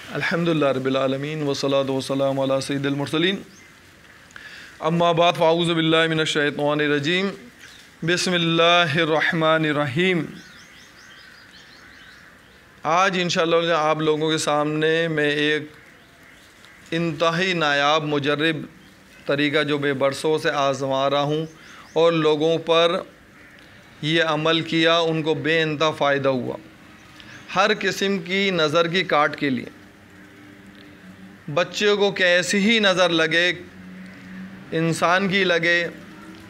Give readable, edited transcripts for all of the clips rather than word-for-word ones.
अल्हम्दुलिल्लाह रब्बिल आलमीन वस्सलातु वस्सलामु अला सय्यिदिल मुरसलीन अम्मा बाद फ़अऊज़ु बिल्लाहि मिनश शैतानिर रजीम बिस्मिल्लाहिर रहमानिर रहीम। आज इंशाअल्लाह आप लोगों के सामने मैं एक इंतहाई नायाब मुजर्रब तरीक़ा जो मैं बरसों से आज़मा रहा हूँ और लोगों पर ये अमल किया, उनको बेइंतहा फ़ायदा हुआ। हर किस्म की नज़र की काट के लिए बच्चों को कैसी ही नज़र लगे, इंसान की लगे,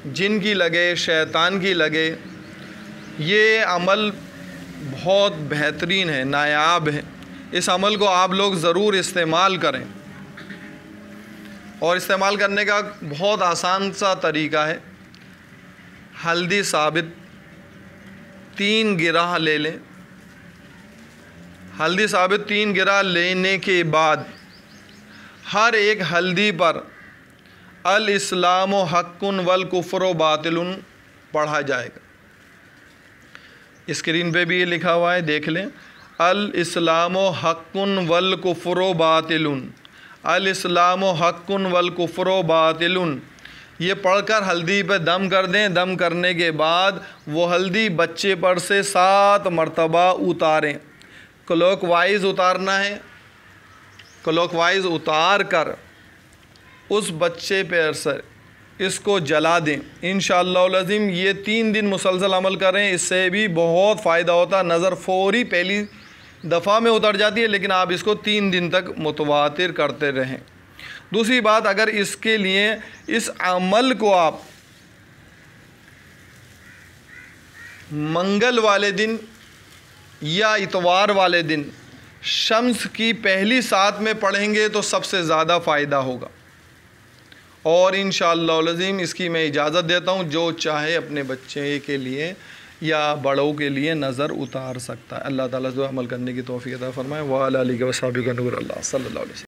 जिन की लगे, शैतान की लगे, ये अमल बहुत बेहतरीन है, नायाब है। इस अमल को आप लोग ज़रूर इस्तेमाल करें और इस्तेमाल करने का बहुत आसान सा तरीका है। हल्दी साबित 3 गिराह ले लें। हल्दी साबित 3 गिराह लेने के बाद हर एक हल्दी पर अल इस्लामु हक्कुन वल कुफ्रु बातिलुन पढ़ा जाएगा। स्क्रीन पे भी ये लिखा हुआ है, देख लें। अल इस्लामु हक्कुन वल कुफ्रु बातिलुन, अल इस्लामु हक्कुन वल कुफ्रु बातिलुन। ये पढ़कर हल्दी पे दम कर दें। दम करने के बाद वो हल्दी बच्चे पर से 7 मरतबा उतारें। क्लॉकवाइज उतारना है। क्लॉकवाइज उतार कर उस बच्चे पर से इसको जला दें। इंशाअल्लाह अज़ीम ये 3 दिन मुसलसल अमल करें, इससे भी बहुत फ़ायदा होता। नज़र फ़ौरी पहली दफ़ा में उतर जाती है, लेकिन आप इसको 3 दिन तक मुतवातिर करते रहें। दूसरी बात, अगर इसके लिए इस अमल को आप मंगल वाले दिन या इतवार वाले दिन शम्स की पहली सात में पढ़ेंगे तो सबसे ज़्यादा फ़ायदा होगा। और इंशाअल्लाह अज़ीम इसकी मैं इजाज़त देता हूँ, जो चाहे अपने बच्चे के लिए या बड़ों के लिए नज़र उतार सकता है। अल्लाह ताला जो अमल करने की तौफ़ीक़ अता फ़रमाए। व अला आलिहि व अस्हाबिहि व नूर अल्लाह सल्लल्लाहु अलैहि वसल्लम।